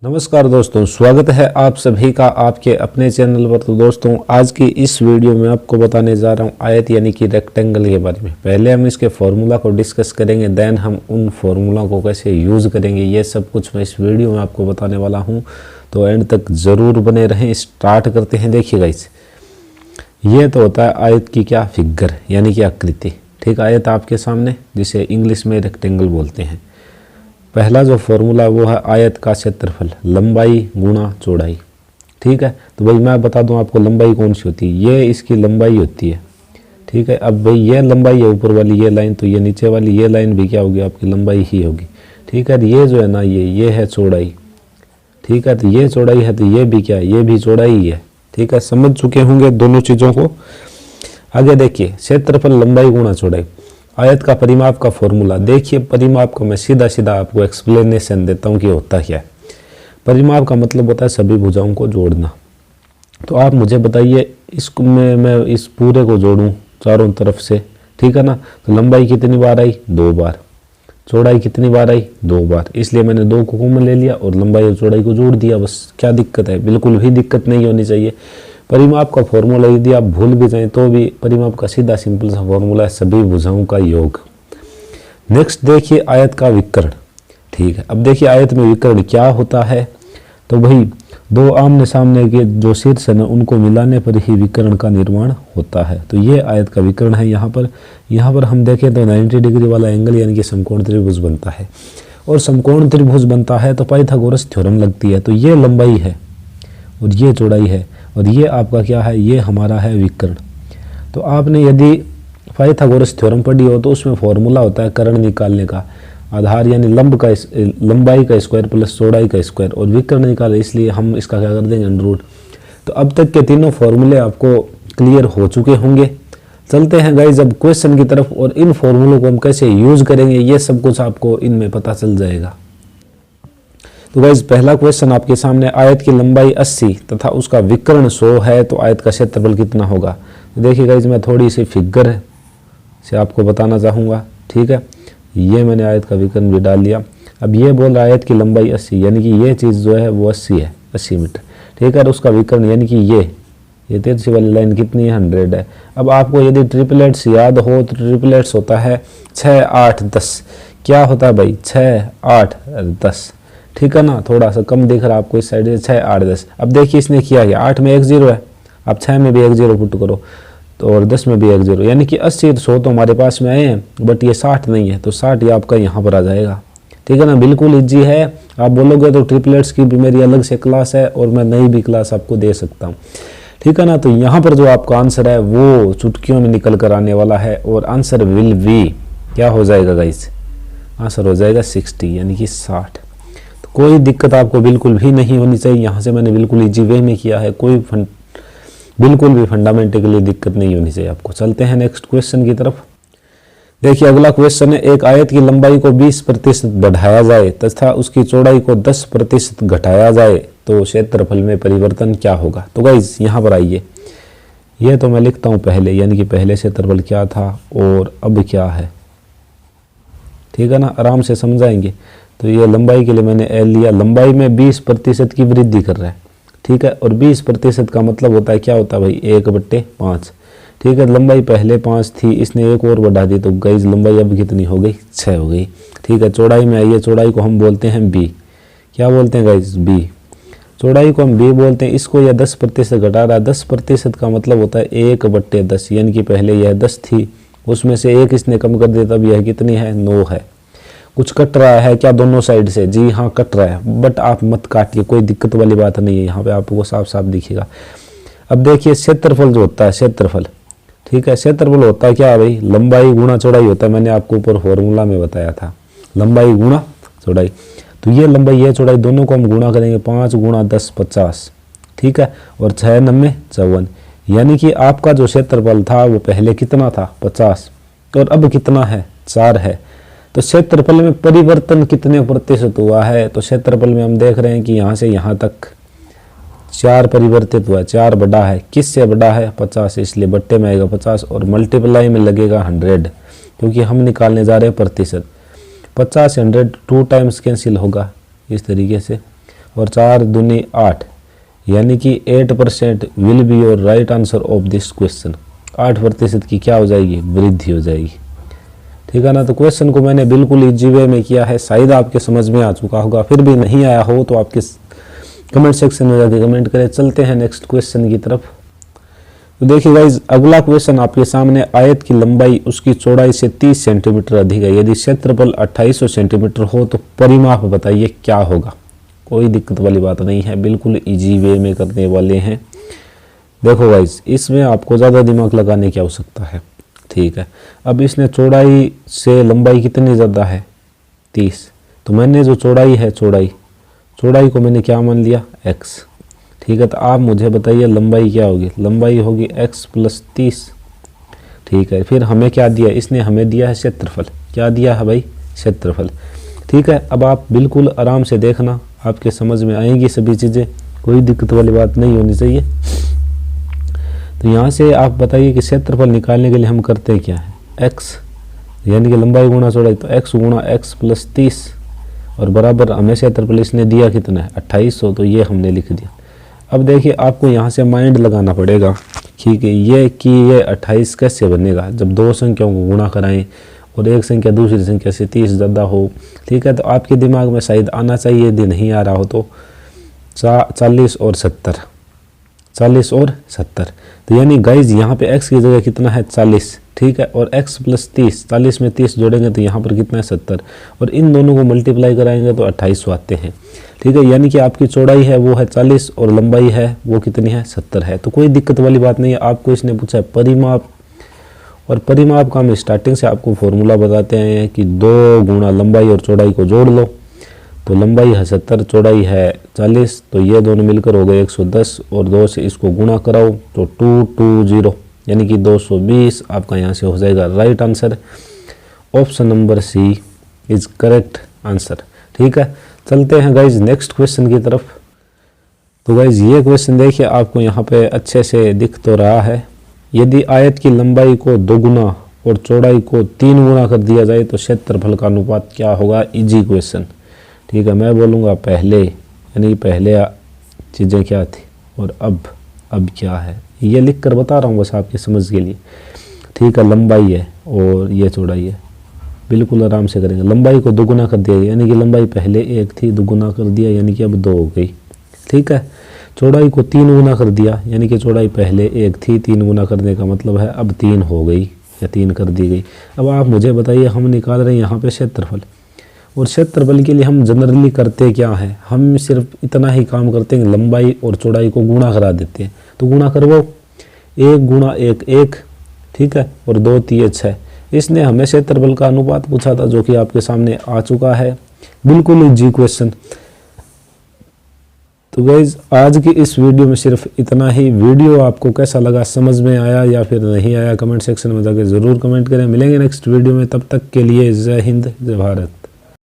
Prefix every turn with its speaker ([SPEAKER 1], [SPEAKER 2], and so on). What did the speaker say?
[SPEAKER 1] नमस्कार दोस्तों, स्वागत है आप सभी का आपके अपने चैनल पर। तो दोस्तों, आज की इस वीडियो में आपको बताने जा रहा हूं आयत यानी कि रेक्टेंगल के बारे में। पहले हम इसके फॉर्मूला को डिस्कस करेंगे, देन हम उन फॉर्मूला को कैसे यूज़ करेंगे, ये सब कुछ मैं इस वीडियो में आपको बताने वाला हूं। तो एंड तक ज़रूर बने रहें। स्टार्ट करते हैं। देखिएगा, ये तो होता है आयत की क्या फिगर यानी कि आकृति। ठीक, आयत आपके सामने, जिसे इंग्लिश में रेक्टेंगल बोलते हैं। पहला जो फॉर्मूला वो है आयत का क्षेत्रफल, लंबाई गुणा चौड़ाई। ठीक है, तो भाई मैं बता दूं आपको लंबाई कौन सी होती है। ये इसकी लंबाई होती है। ठीक है, अब भाई ये लंबाई है ऊपर वाली ये लाइन, तो ये नीचे वाली ये लाइन भी क्या होगी, आपकी लंबाई ही होगी। ठीक है, ये जो है ना ये है चौड़ाई। ठीक है, तो ये चौड़ाई है, तो ये भी क्या है, ये भी चौड़ाई ही है। ठीक है, समझ चुके होंगे दोनों चीज़ों को। आगे देखिए, क्षेत्रफल लंबाई गुणा चौड़ाई। आयत का परिमाप का फॉर्मूला देखिए। परिमाप को मैं सीधा सीधा आपको एक्सप्लेनेशन देता हूँ कि होता क्या है। परिमाप का मतलब होता है सभी भुजाओं को जोड़ना। तो आप मुझे बताइए, इसको मैं इस पूरे को जोड़ूं चारों तरफ से। ठीक है ना, तो लंबाई कितनी बार आई, 2 बार। चौड़ाई कितनी बार आई, 2 बार। इसलिए मैंने 2 को कॉमन ले लिया और लंबाई और चौड़ाई को जोड़ दिया। बस क्या दिक्कत है, बिल्कुल भी दिक्कत नहीं होनी चाहिए। परिमाप का फॉर्मूला यदि आप भूल भी जाएं तो भी परिमाप का सीधा सिंपल सा फॉर्मूला है सभी भुजाओं का योग। नेक्स्ट देखिए आयत का विकर्ण। ठीक है, अब देखिए आयत में विकर्ण क्या होता है। तो भाई दो आमने सामने के जो शीर्ष है ना उनको मिलाने पर ही विकर्ण का निर्माण होता है। तो ये आयत का विकर्ण है। यहाँ पर हम देखें तो 90 डिग्री वाला एंगल यानी कि समकोण त्रिभुज बनता है। और समकोण त्रिभुज बनता है तो पाइथागोरस थ्योरम लगती है। तो ये लंबाई है और ये चौड़ाई है और ये आपका क्या है, ये हमारा है विकर्ण। तो आपने यदि पाइथागोरस थ्योरम पढ़ी हो तो उसमें फॉर्मूला होता है कर्ण निकालने का। आधार यानी लंबाई का स्क्वायर प्लस चौड़ाई का स्क्वायर, और विकर्ण निकाले, इसलिए हम इसका क्या कर देंगे, अंडर। तो अब तक के तीनों फॉर्मूले आपको क्लियर हो चुके होंगे। चलते हैं गाइस अब क्वेश्चन की तरफ, और इन फॉर्मूलों को हम कैसे यूज करेंगे ये सब कुछ आपको इनमें पता चल जाएगा। तो गाइस पहला क्वेश्चन आपके सामने, आयत की लंबाई 80 तथा उसका विकर्ण 100 है, तो आयत का क्षेत्रफल कितना होगा। तो देखिए गाइस, मैं थोड़ी सी फिगर से आपको बताना चाहूँगा। ठीक है, ये मैंने आयत का विकर्ण भी डाल लिया। अब ये बोल रहा है आयत की लंबाई 80 यानी कि ये चीज़ जो है वो 80 है, 80 मीटर। ठीक है, और उसका विकर्ण यानी कि ये तिरछी वाली लाइन कितनी है, 100 है। अब आपको यदि ट्रिपलेट्स याद हो तो ट्रिपलेट्स होता है 6, 8, 10। क्या होता है भाई, 6, 8, 10। ठीक है ना, थोड़ा सा कम दिख रहा है आपको इस साइड से, 6, 8, 10। अब देखिए इसने किया है, 8 में 1 0 है, आप 6 में भी 1 0 पुट करो तो, और 10 में भी 1 0, यानी कि 80 100 तो हमारे पास में आए हैं, बट ये 60 नहीं है, तो 60 ये आपका यहाँ पर आ जाएगा। ठीक है ना, बिल्कुल ईजी है। आप बोलोगे तो ट्रिपलेट्स की भी मेरी अलग से क्लास है और मैं नई भी क्लास आपको दे सकता हूँ। ठीक है ना, तो यहाँ पर जो आपका आंसर है वो चुटकियों में निकल कर आने वाला है, और आंसर विल बी क्या हो जाएगा गाइस, आंसर हो जाएगा 60 यानी कि 60। कोई दिक्कत आपको बिल्कुल भी नहीं होनी चाहिए। यहाँ से मैंने बिल्कुल इजी वे में किया है, कोई बिल्कुल भी फंडामेंटली दिक्कत नहीं होनी चाहिए आपको। चलते हैं नेक्स्ट क्वेश्चन की तरफ। देखिए अगला क्वेश्चन है, एक आयत की लंबाई को 20% बढ़ाया जाए तथा उसकी चौड़ाई को 10% घटाया जाए तो क्षेत्रफल में परिवर्तन क्या होगा। तो गाइज यहाँ पर आइए, ये तो मैं लिखता हूँ पहले, यानी कि पहले क्षेत्रफल क्या था और अब क्या है। ठीक है ना, आराम से समझाएंगे। तो ये लंबाई के लिए मैंने एल लिया, लंबाई में 20% की वृद्धि कर रहा है। ठीक है, और 20% का मतलब होता है क्या होता है भाई, 1/5। ठीक है, लंबाई पहले 5 थी, इसने एक और बढ़ा दी, तो गाइस लंबाई अब कितनी हो गई, 6 हो गई। ठीक है, चौड़ाई में आइए, चौड़ाई को हम बोलते हैं बी। क्या बोलते हैं गाइस, बी। चौड़ाई को हम बी बोलते हैं। इसको यह 10% घटा रहा है। 10% का मतलब होता है 1/10, यानी कि पहले यह 10 थी, उसमें से 1 इसने कम कर दिया, तब यह कितनी है, 9 है। कुछ कट रहा है क्या दोनों साइड से, जी हाँ कट रहा है, बट आप मत काटिए, कोई दिक्कत वाली बात नहीं है, यहाँ पे आपको साफ साफ दिखेगा। अब देखिए क्षेत्रफल जो होता है, क्षेत्रफल, ठीक है, क्षेत्रफल होता है क्या भाई, लंबाई गुणा चौड़ाई होता है। मैंने आपको ऊपर फॉर्मूला में बताया था, लंबाई गुणा चौड़ाई। तो ये लंबाई ये चौड़ाई दोनों को हम गुणा करेंगे, 5 × 10 50। ठीक है, और 6 × 9 54, यानी कि आपका जो क्षेत्रफल था वो पहले कितना था, 50, और अब कितना है, 4 है। तो क्षेत्रफल में परिवर्तन कितने प्रतिशत हुआ है, तो क्षेत्रफल में हम देख रहे हैं कि यहाँ से यहाँ तक 4 परिवर्तित हुआ है। 4 बड़ा है, किससे बड़ा है, 50, इसलिए बट्टे में आएगा 50 और मल्टीप्लाई में लगेगा 100, क्योंकि हम निकालने जा रहे हैं प्रतिशत। 50 100 2 टाइम्स कैंसिल होगा इस तरीके से। और 4 दूनी 8, यानी कि 8% will be your right answer of this question. 8% की क्या हो जाएगी, वृद्धि हो जाएगी। ठीक है ना। तो क्वेश्चन को मैंने बिल्कुल इजी वे में किया है, शायद आपके समझ में आ चुका होगा। फिर भी नहीं आया हो तो आपके कमेंट सेक्शन में जाके कमेंट करें। चलते हैं नेक्स्ट क्वेश्चन की तरफ। तो देखिए गाइज, अगला क्वेश्चन आपके सामने, आयत की लंबाई उसकी चौड़ाई से 30 सेंटीमीटर अधिक है, यदि क्षेत्रफल 2800 सेंटीमीटर हो तो परिमाप बताइए क्या होगा। कोई दिक्कत वाली बात नहीं है, बिल्कुल इजी वे में करने वाले हैं। देखो गाइज, इसमें आपको ज़्यादा दिमाग लगाने की आवश्यकता है। ठीक है, अब इसने चौड़ाई से लंबाई कितनी ज़्यादा है, 30। तो मैंने जो चौड़ाई है, चौड़ाई को मैंने क्या मान लिया, x। ठीक है, तो आप मुझे बताइए लंबाई क्या होगी। लंबाई होगी x + 30। ठीक है, फिर हमें क्या दिया, इसने हमें दिया है क्षेत्रफल। क्या दिया है भाई, क्षेत्रफल। ठीक है, अब आप बिल्कुल आराम से देखना, आपके समझ में आएंगी सभी चीज़ें, कोई दिक्कत वाली बात नहीं होनी चाहिए। तो यहाँ से आप बताइए कि क्षेत्रफल निकालने के लिए हम करते क्या है, x यानी कि लंबाई गुणा चौड़ाई, तो x गुणा x + 30 और बराबर हमें क्षेत्रफल इसने दिया कितना है, 2800, तो ये हमने लिख दिया। अब देखिए, आपको यहाँ से माइंड लगाना पड़ेगा, ठीक है, ये 28 कैसे बनेगा जब दो संख्याओं को गुणा कराएं और एक संख्या दूसरी संख्या से 30 ज़्यादा हो। ठीक है, तो आपके दिमाग में शायद आना चाहिए, यदि नहीं आ रहा हो तो 40 और 70, 40 और 70। तो यानी गाइज यहाँ पे x की जगह कितना है, 40। ठीक है, और x + 30, 40 में 30 जोड़ेंगे तो यहाँ पर कितना है, 70, और इन दोनों को मल्टीप्लाई कराएंगे तो 2800 आते हैं। ठीक है, यानी कि आपकी चौड़ाई है वो है 40 और लंबाई है वो कितनी है, 70 है। तो कोई दिक्कत वाली बात नहीं है। आपको इसने पूछा है परिमाप, और परिमाप का हम स्टार्टिंग से आपको फॉर्मूला बताते हैं कि 2 गुणा लंबाई और चौड़ाई को जोड़ लो, तो लंबाई है 70, चौड़ाई है 40, तो ये दोनों मिलकर हो गए 110, और 2 से इसको गुणा कराओ तो 220, यानी कि 220 आपका यहाँ से हो जाएगा right answer. Option number C is correct answer. ठीक है, चलते हैं गाइज नेक्स्ट क्वेश्चन की तरफ। तो गाइज ये क्वेश्चन देखिए, आपको यहाँ पे अच्छे से दिख तो रहा है। यदि आयत की लंबाई को 2 गुना और चौड़ाई को 3 गुना कर दिया जाए तो क्षेत्रफल का अनुपात क्या होगा। Easy question. ठीक है, मैं बोलूँगा पहले, यानी पहले चीज़ें क्या थी और अब क्या है, ये लिख कर बता रहा हूँ बस आपकी समझ के लिए। ठीक है, लंबाई है और ये चौड़ाई है, बिल्कुल आराम से करेंगे। लंबाई को 2 गुना कर दिया, यानी कि लंबाई पहले 1 थी, 2 गुना कर दिया यानी कि अब 2 हो गई। ठीक है, चौड़ाई को 3 गुना कर दिया, यानी कि चौड़ाई पहले 1 थी, 3 गुना करने का मतलब है अब 3 हो गई या 3 कर दी गई। अब आप मुझे बताइए, हम निकाल रहे हैं यहाँ पे क्षेत्रफल, और क्षेत्रफल के लिए हम जनरली करते क्या है, हम सिर्फ इतना ही काम करते हैं, लंबाई और चौड़ाई को गुणा करा देते हैं। तो गुणा करवाओ, 1 गुणा 1 1, ठीक है, और 2 3 6। इसने हमें क्षेत्रफल का अनुपात पूछा था, जो कि आपके सामने आ चुका है, बिल्कुल इजी क्वेश्चन। तो गाइज आज की इस वीडियो में सिर्फ इतना ही। वीडियो आपको कैसा लगा, समझ में आया या फिर नहीं आया, कमेंट सेक्शन में जाकर ज़रूर कमेंट करें। मिलेंगे नेक्स्ट वीडियो में, तब तक के लिए जय हिंद जय भारत।